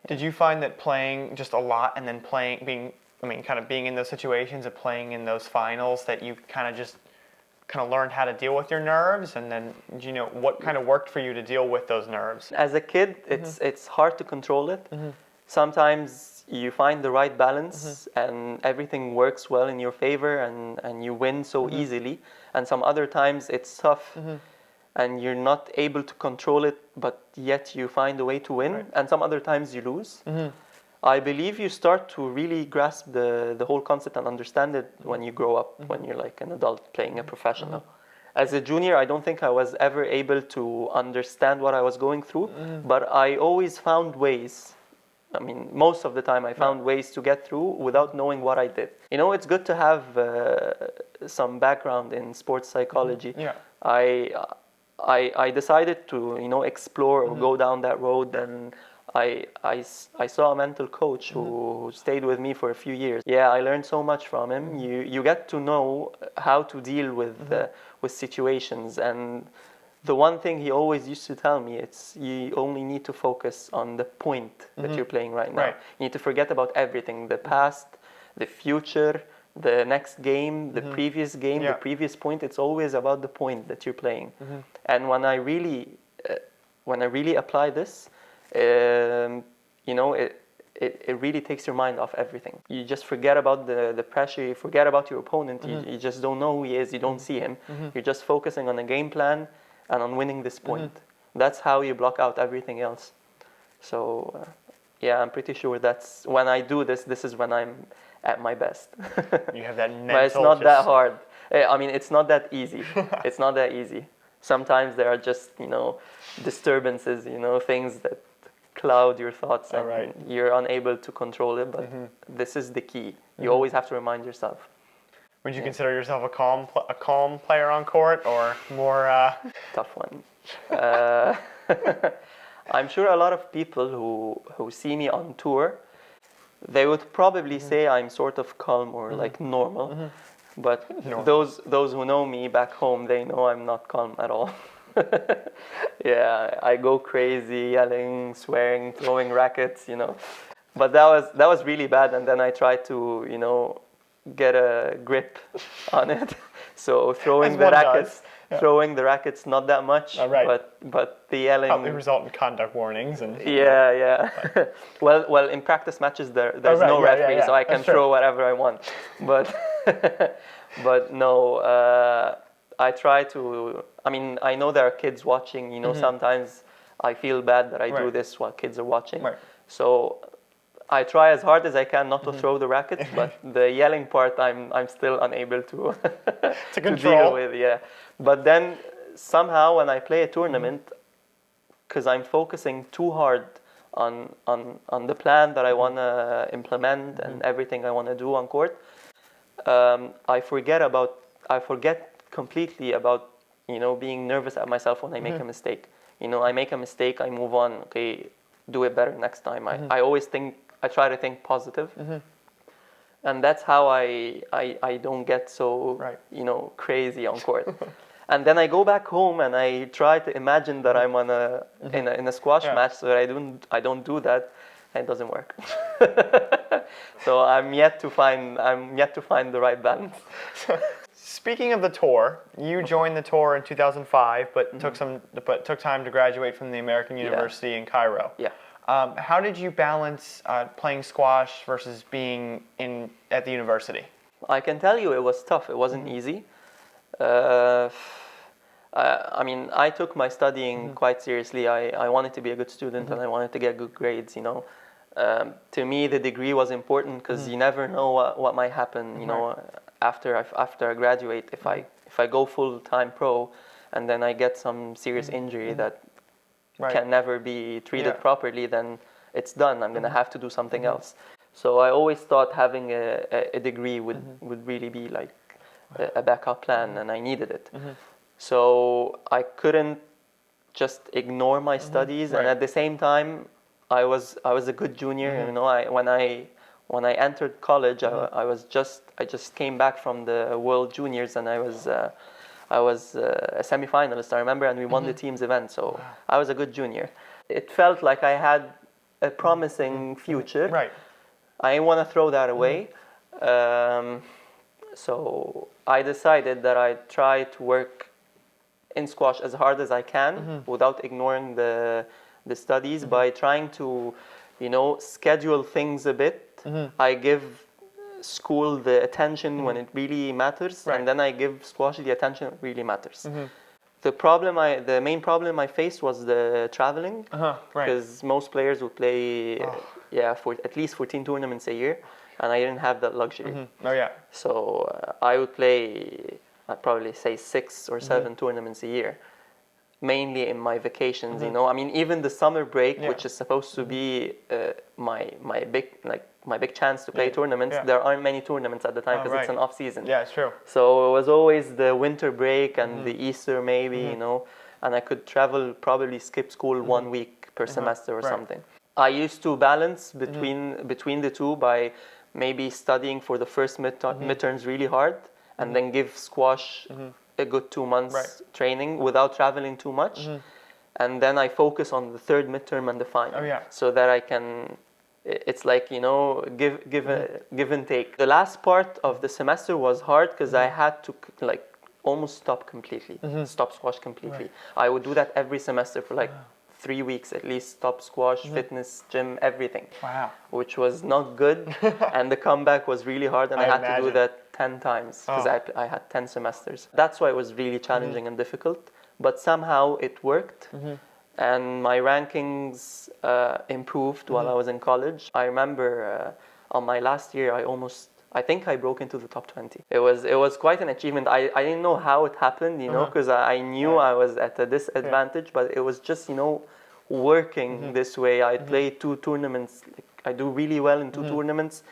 Did you find that playing just a lot and then being in those situations of playing in those finals, that you kind of learned how to deal with your nerves, and then what kind of worked for you to deal with those nerves? As a kid, it's hard to control it. Sometimes you find the right balance and everything works well in your favor, and you win so easily. And some other times it's tough and you're not able to control it, but yet you find a way to win. Right. And some other times you lose. I believe you start to really grasp the whole concept and understand it when you grow up, when you're like an adult playing a professional. As a junior, I don't think I was ever able to understand what I was going through, but I always found ways. I mean, most of the time I found ways to get through without knowing what I did. It's good to have some background in sports psychology. Yeah. I decided to, explore or go down that road, and I saw a mental coach who stayed with me for a few years. Yeah, I learned so much from him. You get to know how to deal with situations, and the one thing he always used to tell me, it's you only need to focus on the point that you're playing right now. Right. You need to forget about everything, the past, the future, the next game, the previous game, the previous point. It's always about the point that you're playing. And when I really apply this, it really takes your mind off everything. You just forget about the pressure, you forget about your opponent, you just don't know who he is, you don't see him. You're just focusing on a game plan and on winning this point. That's how you block out everything else. So, I'm pretty sure that's when I do this is when I'm at my best. You have that mental... But it's not that hard. I mean, it's not that easy. It's not that easy. Sometimes there are just, disturbances, things that cloud your thoughts, and you're unable to control it, but this is the key. You always have to remind yourself. Would you consider yourself a calm player on court, or more... Tough one. I'm sure a lot of people who see me on tour, they would probably say I'm sort of calm or like normal. But those who know me back home, they know I'm not calm at all. Yeah, I go crazy, yelling, swearing, throwing rackets, But that was really bad, and then I tried to, get a grip on it. So throwing the rackets not that much, but the yelling probably result in conduct warnings and... Yeah. Well, in practice matches there's no referee, so I can throw whatever I want. But no, I try to. I mean, I know there are kids watching. Sometimes I feel bad that I do this while kids are watching. Right. So I try as hard as I can not to throw the rackets, but the yelling part I'm still unable to to deal with. Yeah. But then somehow when I play a tournament, because I'm focusing too hard on the plan that I want to implement and everything I want to do on court, I forget completely about being nervous at myself when I make a mistake. I make a mistake, I move on. Okay, do it better next time. I try to think positive, and that's how I don't get so crazy on court. And then I go back home and I try to imagine that I'm in a squash match, so that I don't do that, and it doesn't work. So I'm yet to find the right balance. Speaking of the tour, you joined the tour in 2005, but took time to graduate from the American University in Cairo. Yeah. How did you balance playing squash versus being at the university? I can tell you it was tough. It wasn't easy. I mean, I took my studying quite seriously. I wanted to be a good student and I wanted to get good grades, To me, the degree was important because you never know what might happen, after I graduate. If I go full-time pro and then I get some serious injury that can never be treated properly, then it's done. I'm going to have to do something else. So I always thought having a degree would really be like a backup plan, and I needed it. So I couldn't just ignore my studies, and at the same time, I was a good junior. When I entered college, I just came back from the World Juniors, and I was a semi-finalist, I remember, and we won the team's event. So I was a good junior. It felt like I had a promising future. Right. I didn't want to throw that away. So I decided that I'd try to work in squash as hard as I can without ignoring the studies by trying to, schedule things a bit. I give school the attention when it really matters, Right. and then I give squash the attention that really matters. The main problem I faced was the traveling, Right. because most players would play, for at least 14 tournaments a year, and I didn't have that luxury. Oh yeah. So I would play, I'd probably say 6 or 7 tournaments a year, mainly in my vacations. I mean, even the summer break, which is supposed to be my big chance to play tournaments. Yeah. There aren't many tournaments at the time because it's an off season. Yeah, it's true. So it was always the winter break and the Easter maybe, and I could travel, probably skip school 1 week per semester or something. I used to balance between the two by maybe studying for the first midterms really hard and then give squash a good 2 months training without traveling too much. And then I focus on the third midterm and the final. So that I can, it's like, give and take. The last part of the semester was hard because I had to almost stop completely, stop squash completely. I would do that every semester for 3 weeks at least, stop squash, fitness, gym, everything. Wow. Which was not good. And the comeback was really hard, and I had to do that 10 times because I had 10 semesters. That's why it was really challenging and difficult. But somehow it worked. And my rankings improved while I was in college. I remember on my last year, I think I broke into the top 20. It was quite an achievement. I didn't know how it happened, because I knew I was at a disadvantage, but it was just, working this way. I played 2 tournaments. I do really well in 2 tournaments.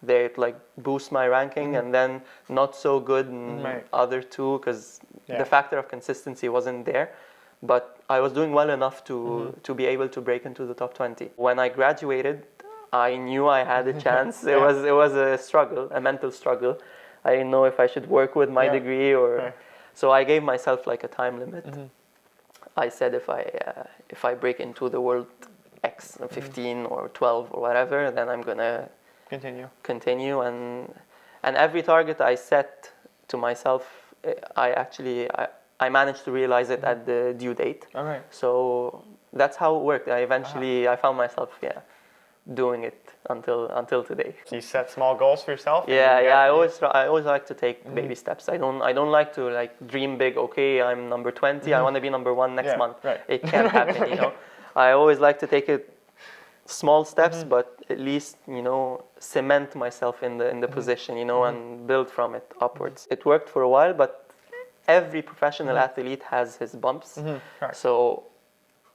They boost my ranking, and then not so good in other 2 because the factor of consistency wasn't there. But I was doing well enough to be able to break into the top 20. When I graduated, I knew I had a chance. It was a struggle, a mental struggle. I didn't know if I should work with my degree or. So I gave myself a time limit. I said if I break into the world X 15 or 12 or whatever, then I'm gonna continue and every target I set to myself, I managed to realize it at the due date. All right. So that's how it worked. I found myself doing it until today. So you set small goals for yourself? I always like to take baby steps. I don't like to dream big. Okay, I'm number 20. I want to be number 1 next month. Right. It can't happen. I always like to take it small steps, but at least cement myself in the position, and build from it upwards. It worked for a while, but every professional athlete has his bumps. So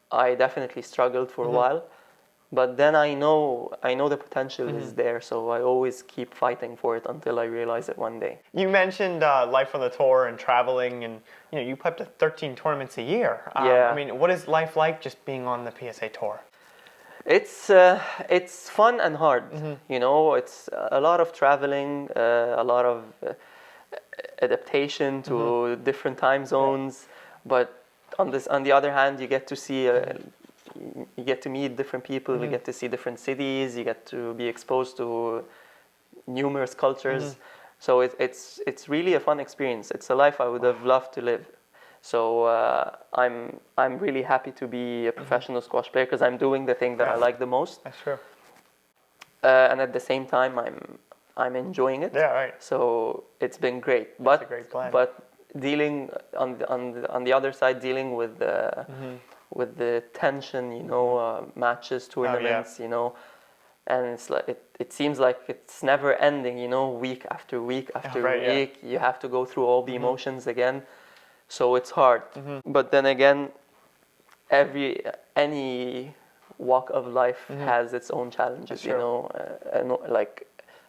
I definitely struggled for a while. But then I know the potential is there, so I always keep fighting for it until I realize it one day. You mentioned life on the tour and traveling, and you play up to 13 tournaments a year. I mean, what is life like just being on the PSA tour? It's fun and hard. It's a lot of traveling, a lot of adaptation to different time zones. But on the other hand, you get to see. You get to meet different people, you get to see different cities, you get to be exposed to numerous cultures. So it's really a fun experience. It's a life I would have loved to live. So I'm really happy to be a professional squash player because I'm doing the thing that I like the most. That's true. And at the same time, I'm enjoying it. Yeah, right. So it's been great. That's a great plan. But dealing on the other side, dealing with the tension, matches, tournaments, and it's it seems like it's never ending, week after week after week. You have to go through all the emotions again, so it's hard. But then again, any walk of life has its own challenges, and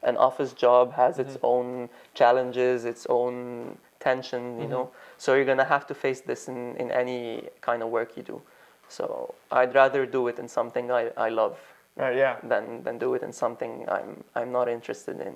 an office job has its own challenges, its own tension, so you're gonna have to face this in any kind of work you do. So I'd rather do it in something I love than do it in something I'm not interested in,